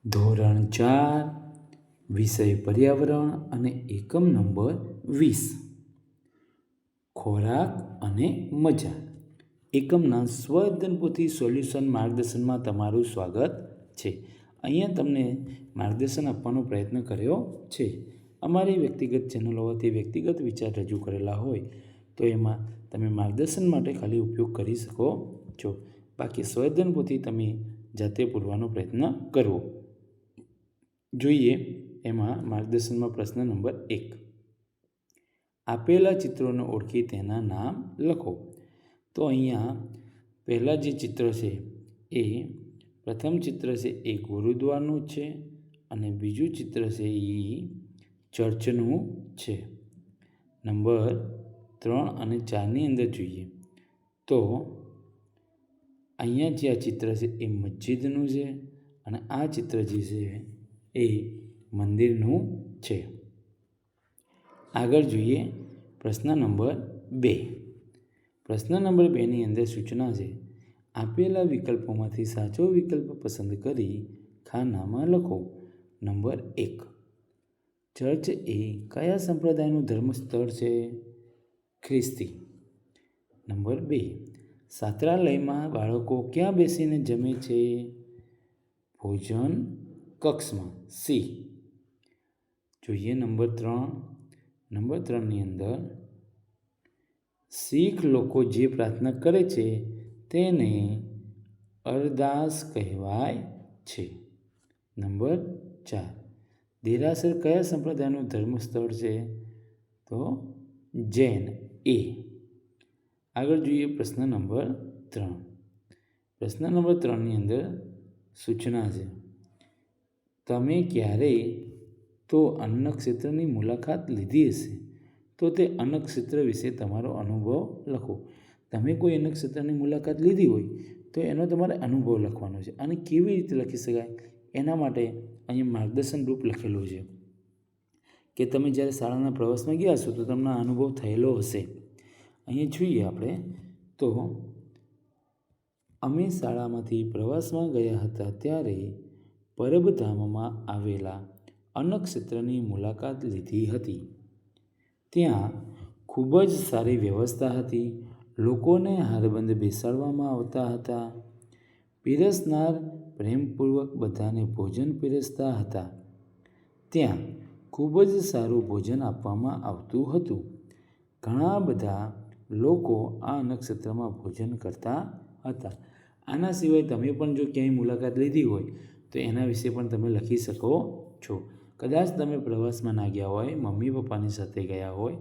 ધોરણ 4 વિષય પર્યાવરણ અને એકમ નંબર 20 ખોરાક અને મજા. એકમના સ્વ-અધ્યયન સોલ્યુશન માર્ગદર્શનમાં તમારું સ્વાગત છે. અહીંયા તમને માર્ગદર્શન આપવાનો પ્રયત્ન કર્યો છે. અમારી વ્યક્તિગત ચેનલ હોવાથી વ્યક્તિગત વિચાર રજૂ કરેલા હોય તો એમાં તમે માર્ગદર્શન માટે ખાલી ઉપયોગ કરી શકો છો. બાકી સ્વ-અધ્યયન પોથી તમે જાતે પૂરવાનો પ્રયત્ન કરવો. જોઈએ એમાં માર્ગદર્શનમાં પ્રશ્ન નંબર 1. આપેલા ચિત્રોને ઓળખી તેના નામ લખો. તો અહીંયા પહેલાં જે ચિત્ર છે એ પ્રથમ ચિત્ર છે એ ગુરુદ્વારનું છે અને બીજું ચિત્ર છે એ ચર્ચનું છે. નંબર 3 અને 4ની અંદર જોઈએ તો અહીંયા જે આ ચિત્ર છે એ મસ્જિદનું છે અને આ ચિત્ર જે છે એ મંદિરનું છે. આગળ જોઈએ પ્રશ્ન નંબર 2. પ્રશ્ન નંબર 2ની અંદર સૂચના છે. આપેલા વિકલ્પોમાંથી સાચો વિકલ્પ પસંદ કરી ખાનામાં લખો. નંબર 1. ચર્ચ એ કયા સંપ્રદાયનું ધર્મસ્થળ છે? ખ્રિસ્તી. નંબર 2. છાત્રાલયમાં બાળકો ક્યાં બેસીને જમે છે? ભોજન કક્ષમાં. સી. જોઈએ નંબર 3. નંબર 3ની અંદર શીખ લોકો જે પ્રાર્થના કરે છે તેને અરદાસ કહેવાય છે. નંબર 4. દેરાસર કયા સંપ્રદાયનું ધર્મસ્થળ છે? તો જૈન. એ. આગળ જોઈએ પ્રશ્ન નંબર 3. પ્રશ્ન નંબર 3ની અંદર સૂચના છે. તમે ક્યારેય તો અન્નક્ષેત્રની મુલાકાત લીધી હશે તો તે અન્નક્ષેત્ર વિશે તમારો અનુભવ લખો. તમે કોઈ અન્નક્ષેત્રની મુલાકાત લીધી હોય તો એનો તમારે અનુભવ લખવાનો છે. અને કેવી રીતે લખી શકાય એના માટે અહીં માર્ગદર્શન રૂપ લખેલું છે કે તમે જ્યારે શાળાના પ્રવાસમાં ગયા છો તો તમને અનુભવ થયેલો હશે. અહીંયા જોઈએ આપણે તો અમે શાળામાંથી પ્રવાસમાં ગયા હતા ત્યારે પરબધામમાં આવેલા અન્નક્ષેત્રની મુલાકાત લીધી હતી. ત્યાં ખૂબ જ સારી વ્યવસ્થા હતી. લોકોને હારબંધ બેસાડવામાં આવતા હતા. પીરસનાર પ્રેમપૂર્વક બધાને ભોજન પીરસતા હતા. ત્યાં ખૂબ જ સારું ભોજન આપવામાં આવતું હતું. ઘણા બધા લોકો આ અન્નક્ષેત્રમાં ભોજન કરતા હતા. આના સિવાય તમે પણ જો ક્યાંય મુલાકાત લીધી હોય તો એના વિશે પણ તમે લખી શકો છો. કદાચ તમે પ્રવાસમાં ના ગયા હોય, મમ્મી પપ્પાની સાથે ગયા હોય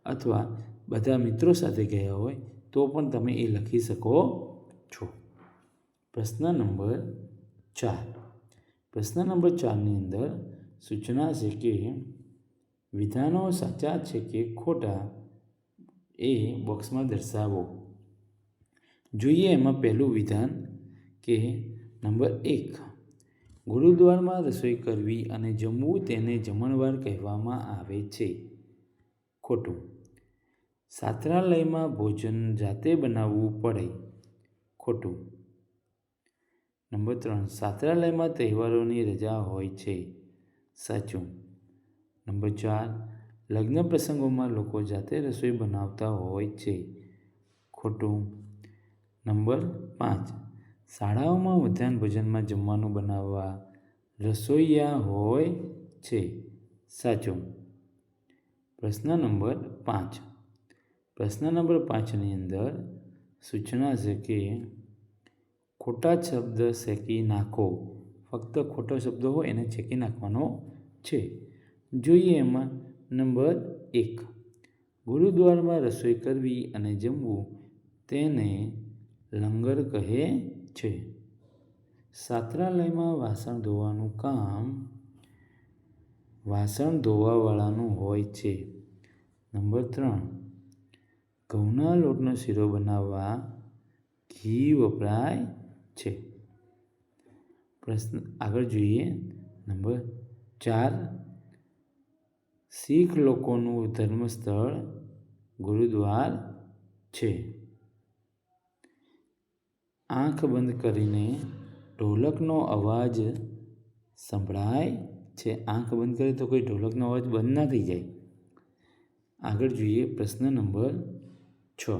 અથવા બધા મિત્રો સાથે ગયા હોય તો પણ તમે એ લખી શકો છો. પ્રશ્ન નંબર 4. પ્રશ્ન નંબર 4ની અંદર સૂચના છે કે વિધાનો સાચા છે કે ખોટા એ બોક્સમાં દર્શાવો. જોઈએ એમાં પહેલું વિધાન કે નંબર 1. ગુરુદ્વારમાં રસોઈ કરવી અને જમવું તેને જમણવાર કહેવામાં આવે છે. ખોટું. છાત્રાલયમાં ભોજન જાતે બનાવવું પડે. ખોટું. નંબર 3. છાત્રાલયમાં તહેવારોની રજા હોય છે. સાચું. નંબર 4. લગ્ન પ્રસંગોમાં લોકો જાતે રસોઈ બનાવતા હોય છે. ખોટું. નંબર 5. શાળાઓમાં મધ્યાહન ભોજનમાં જમવાનું બનાવવા રસોઈયા હોય છે. સાચું. પ્રશ્ન નંબર 5. પ્રશ્ન નંબર 5ની અંદર સૂચના છે કે ખોટા શબ્દ છેકી નાખો. ફક્ત ખોટો શબ્દ હોય એને છેકી નાખવાનો છે. જોઈએ એમાં નંબર 1. ગુરુદ્વારમાં રસોઈ કરવી અને જમવું તેને લંગર કહે છે. છાત્રાલયમાં વાસણ ધોવાનું કામ વાસણ ધોવાવાળાનું હોય છે. નંબર 3. ઘઉંના લોટનો શીરો બનાવવા ઘી વપરાય છે. પ્રશ્ન આગળ જોઈએ નંબર 4. શીખ લોકોનું ધર્મસ્થળ ગુરુદ્વાર છે. આંખ બંધ કરીને ઢોલકનો અવાજ સંભળાય છે. આંખ બંધ કરે તો કોઈ ઢોલકનો અવાજ બંધ ના થઈ જાય. આગળ જોઈએ પ્રશ્ન નંબર 6.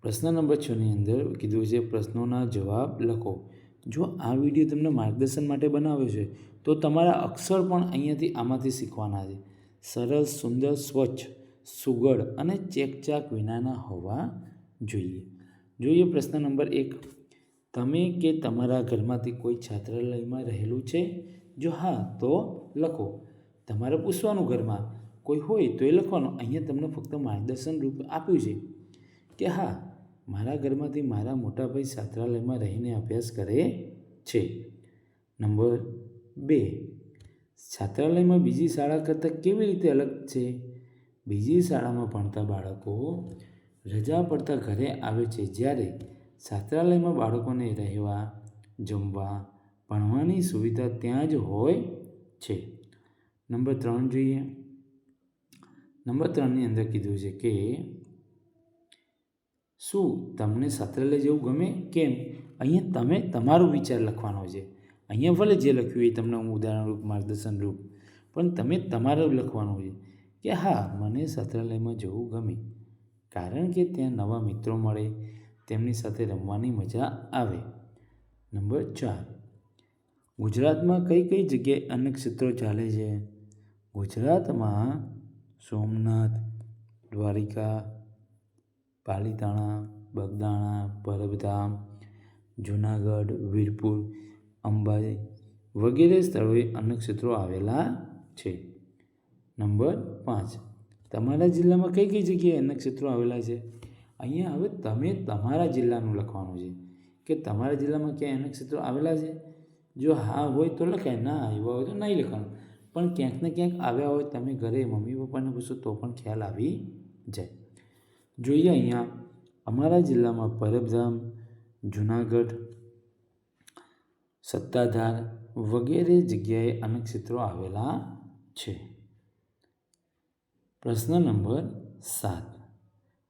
પ્રશ્ન નંબર 6ની અંદર કીધું છે પ્રશ્નોના જવાબ લખો. જો આ વિડીયો તમને માર્ગદર્શન માટે બનાવ્યો છે તો તમારા અક્ષર પણ અહીંયાથી આમાંથી શીખવાના છે. સરળ, સુંદર, સ્વચ્છ, સુઘડ અને ચેકચાક વિનાના હોવા જોઈએ. પ્રશ્ન નંબર 1. તમે કે તમારા ઘરમાંથી કોઈ છાત્રાલયમાં રહેલું છે? જો હા તો લખો. તમારે પૂછવાનું ઘરમાં કોઈ હોય તો એ લખવાનું. અહીંયા તમને ફક્ત માર્ગદર્શન રૂપ આપ્યું છે કે હા, મારા ઘરમાંથી મારા મોટાભાઈ છાત્રાલયમાં રહીને અભ્યાસ કરે છે. નંબર 2. છાત્રાલયમાં બીજી શાળા કરતાં કેવી રીતે અલગ છે? બીજી શાળામાં ભણતા બાળકો રજા પડતા ઘરે આવે છે, જ્યારે છાત્રાલયમાં બાળકોને રહેવા, જમવા, ભણવાની સુવિધા ત્યાં જ હોય છે. નંબર 3 જોઈએ. નંબર 3ની અંદર કીધું છે કે શું તમને છાત્રાલય જવું ગમે? કેમ? અહીંયા તમે તમારો વિચાર લખવાનો છે. અહીંયા ભલે જે લખ્યું એ તમને હું ઉદાહરણરૂપ, માર્ગદર્શનરૂપ, પણ તમે તમારું લખવાનું છે કે હા, મને છાત્રાલયમાં જવું ગમે કારણ કે ત્યાં નવા મિત્રો મળે, તેમની સાથે રમવાની મજા આવે. નંબર 4. ગુજરાતમાં કઈ કઈ જગ્યાએ અન્નક્ષેત્રો ચાલે છે? ગુજરાતમાં સોમનાથ, દ્વારિકા, પાલીતાણા, બગદાણા, પરબધામ, જૂનાગઢ, વીરપુર, અંબાજી વગેરે સ્થળોએ અન્નક્ષેત્રો આવેલા છે. નંબર 5. તમારા જિલ્લામાં કઈ કઈ જગ્યાએ અન્નક્ષેત્રો આવેલા છે? અહીંયા હવે તમે તમારા જિલ્લાનું લખવાનું છે કે તમારા જિલ્લામાં ક્યાંય અન્નક્ષેત્રો આવેલા છે. જો હા હોય તો લખાય, ના આવ્યા હોય તો નહીં લખવાનું. પણ ક્યાંક ને ક્યાંક આવ્યા હોય, તમે ઘરે મમ્મી પપ્પાને પૂછો તો પણ ખ્યાલ આવી જાય. જોઈએ અહીંયા અમારા જિલ્લામાં પરબધામ, જૂનાગઢ, સત્તાધાર વગેરે જગ્યાએ અન્નક્ષેત્રો આવેલા છે. પ્રશ્ન નંબર 7.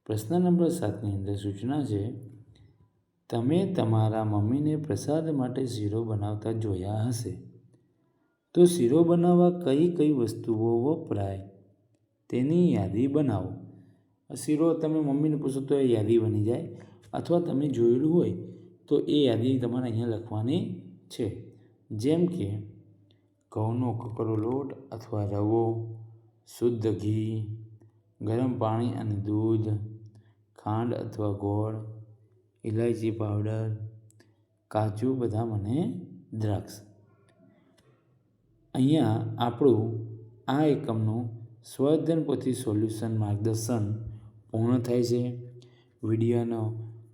પ્રશ્ન નંબર 7ની અંદર સૂચના છે તમે તમારા મમ્મીને પ્રસાદ માટે શીરો બનાવતા જોયા હશે. તો શીરો બનાવવા કઈ કઈ વસ્તુઓ વપરાય તેની યાદી બનાવો. શીરો તમે મમ્મીને પૂછો તો એ યાદી બની જાય, અથવા તમે જોયેલું હોય તો એ યાદી તમારે અહીંયા લખવાની છે. જેમ કે ઘઉંનો કકરો લોટ અથવા રવો, શુદ્ધ ઘી, ગરમ પાણી અને દૂધ, ખાંડ અથવા ગોળ, ઇલાયચી પાવડર, કાજુ, બદામ અને દ્રાક્ષ. અહીંયા આપણું આ એકમનું સ્વાધ્યાયન પોથી સોલ્યુશન માર્ગદર્શન પૂર્ણ થાય છે. વિડીયોનો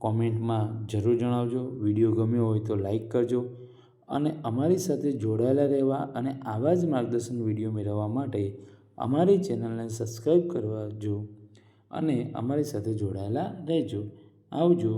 કોમેન્ટમાં જરૂર જણાવજો. વિડીયો ગમ્યો હોય તો લાઈક કરજો અને અમારી સાથે જોડાયેલા રહેવા અને આવા જ માર્ગદર્શન વિડીયો મેળવવા માટે અમારી ચેનલને સબસ્ક્રાઈબ કરજો અને અમારી સાથે જોડાયેલા રહેજો. આવજો.